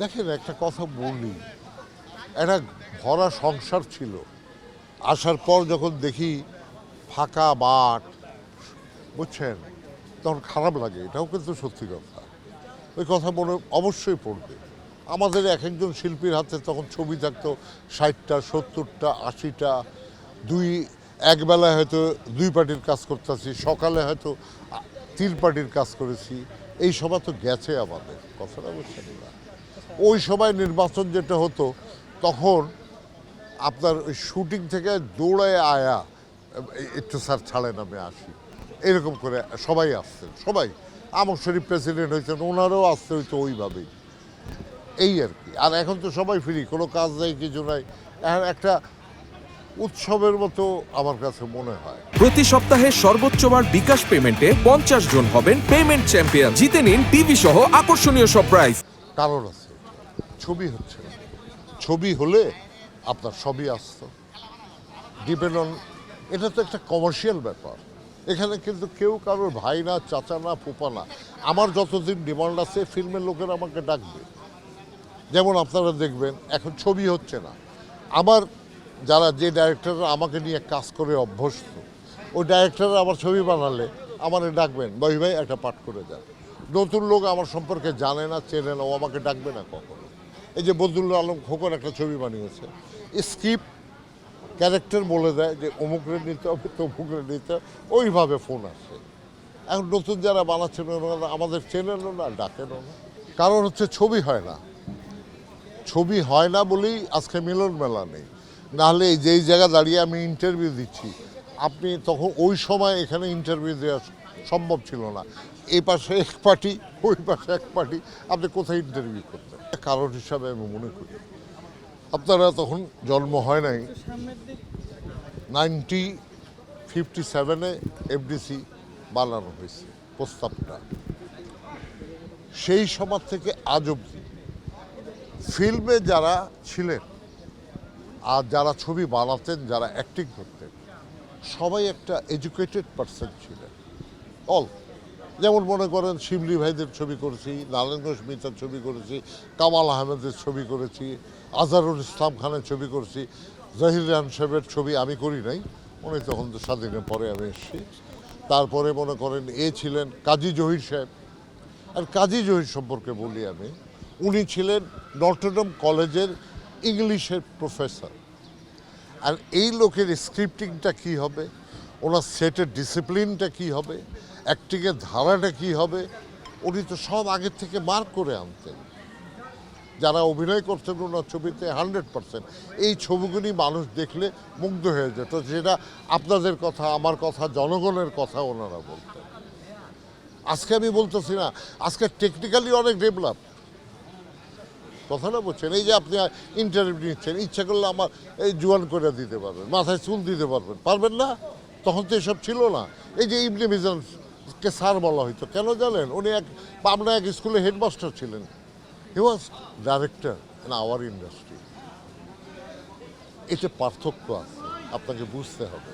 দেখেন একটা কথা বলি, একটা ভরা সংসার ছিল, আসার পর যখন দেখি ফাঁকা মাঠ, বুঝছেন, তখন খারাপ লাগে। এটাও কিন্তু সত্যি কথা। ওই কথা মনে অবশ্যই পড়বে। আমাদের এক একজন শিল্পীর হাতে তখন ছবি থাকতো 60টা 70টা 80টা, একবেলায় হয়তো 2 পার্টির কাজ করতেছি, সকালে হয়তো 3 পার্টির কাজ করেছি। এই সময় তো গেছে আমাদের, কথাটা বুঝছেন না? ওই সময় নির্বাচন যেটা হতো, তখন আপনার ওই শুটিং থেকে দৌড়ায় আয়া একটু স্যার ছাড়েন আমি আসি, এরকম করে সবাই আসতেন। সবাই আমর শরীফ প্রেসিডেন্ট হয়েছেন, ওনারাও আসতে হইতো ওইভাবেই। এই আর কি। আর এখন তো সবাই ফ্রি, কোনো কাজ নেই, কিছু নাই। এখন একটা উৎসবের মতো আমার কাছে মনে হয়। প্রতি সপ্তাহে সর্বোচ্চবার বিকাশ পেমেন্টে 50 জন হবেন পেমেন্ট চ্যাম্পিয়ন। জিতে নিন টিভি সহ আকর্ষণীয় সব প্রাইজ। কারণ আছে, ছবি হচ্ছে না। ছবি হলে আপনার সবই আসতো। ডিপেন্ড অন, এটা তো একটা কমার্শিয়াল ব্যাপার। এখানে কিন্তু কেউ কারোর ভাই না, চাচা না, ফুপা না। আমার যতদিন ডিমান্ড আছে, ফিল্মের লোকেরা আমাকে ডাকবে। যেমন আপনারা দেখবেন এখন ছবি হচ্ছে না, আমার যে ডাইরেক্টররা আমাকে নিয়ে কাজ করে অভ্যস্ত, ওই ডাইরেক্টররা আমার ছবি বানালে আমারে ডাকবেন, ভাই একটা পাঠ করে যান। নতুন লোক আমার সম্পর্কে জানে না, চেনে না, ও আমাকে ডাকবে না কখনো। এই যে বদরুল আলম খোকন একটা ছবি বানিয়েছে, স্ক্রিপ্ট ক্যারেক্টার বলে দেয় যে অমুকরে নিতে হবে, তমুকরে নিতে হবে, ওইভাবে ফোন আসে। এখন নতুন যারা বানাচ্ছেন ওনারা আমাদের চেনেনও না, ডাকেনও না। কারণ হচ্ছে ছবি হয় না। ছবি হয় না বলেই আজকে মিলন মেলা নেই। নাহলে যেই জায়গা দাঁড়িয়ে আমি ইন্টারভিউ দিচ্ছি, আপনি তখন ওই সময় এখানে ইন্টারভিউ দেওয়া সম্ভব ছিল না। এই পাশে এক পার্টি, ওই পাশে এক পার্টি, আপনি কোথায় ইন্টারভিউ করতেন? কারণ হিসাবে আমি মনে করি আপনারা তখন জন্ম হয় নাই। 1957-এ এফডিসি বানানো হয়েছে প্রস্তাবটা। সেই সময় থেকে আজ অবধি ফিল্মে যারা ছিলেন আর যারা ছবি বানাতেন, যারা অ্যাক্টিং করতেন, সবাই একটা এডুকেটেড পারসন ছিলেন। অল, যেমন মনে করেন শিবলি ভাইদের ছবি করেছি, নারায়ণগঞ্জ মিতার ছবি করেছি, কামাল আহমেদের ছবি করেছি, আজহারুল ইসলাম খানের ছবি করেছি, জহির রান সাহেবের ছবি আমি করি নাই, উনি তখন তো স্বাধীনের পরে আমি এসেছি। তারপরে মনে করেন ছিলেন কাজী জহির সাহেব। আর কাজী জহির সম্পর্কে বলি আমি, উনি ছিলেন নটরডেম কলেজের ইংলিশের প্রফেসর। আর এই লোকের স্ক্রিপ্টিংটা কী হবে, ওনার সেটের ডিসিপ্লিনটা কী হবে, অ্যাক্টিংয়ের ধারাটা কী হবে, উনি তো সব আগের থেকে মার্ক করে আনতেন। যারা অভিনয় করতেন ওনার ছবিতে 100%, এই ছবিগুলি মানুষ দেখলে মুগ্ধ হয়ে যেত, যেটা আপনাদের কথা, আমার কথা, জনগণের কথা ওনারা বলতেন। আজকে আমি বলতেছি না, আজকে টেকনিক্যালি অনেক ডেভেলপ, কথাটা বলছেন। এই যে আপনি ইন্টারভিউ নিচ্ছেন, ইচ্ছা করলে আমার এই জোয়ান করে দিতে পারবেন, মাথায় চুল দিতে পারবেন, পারবেন না? তখন তো এসব ছিল না। এই যে ইবনে মিজানকে স্যার বলা হইতো কেন জানেন? উনি পাবনা এক স্কুলে হেডমাস্টার ছিলেন। হি ওয়াজ ডাইরেক্টর ইন আওয়ার ইন্ডাস্ট্রি। এটা পার্থক্য আছে, আপনাকে বুঝতে হবে।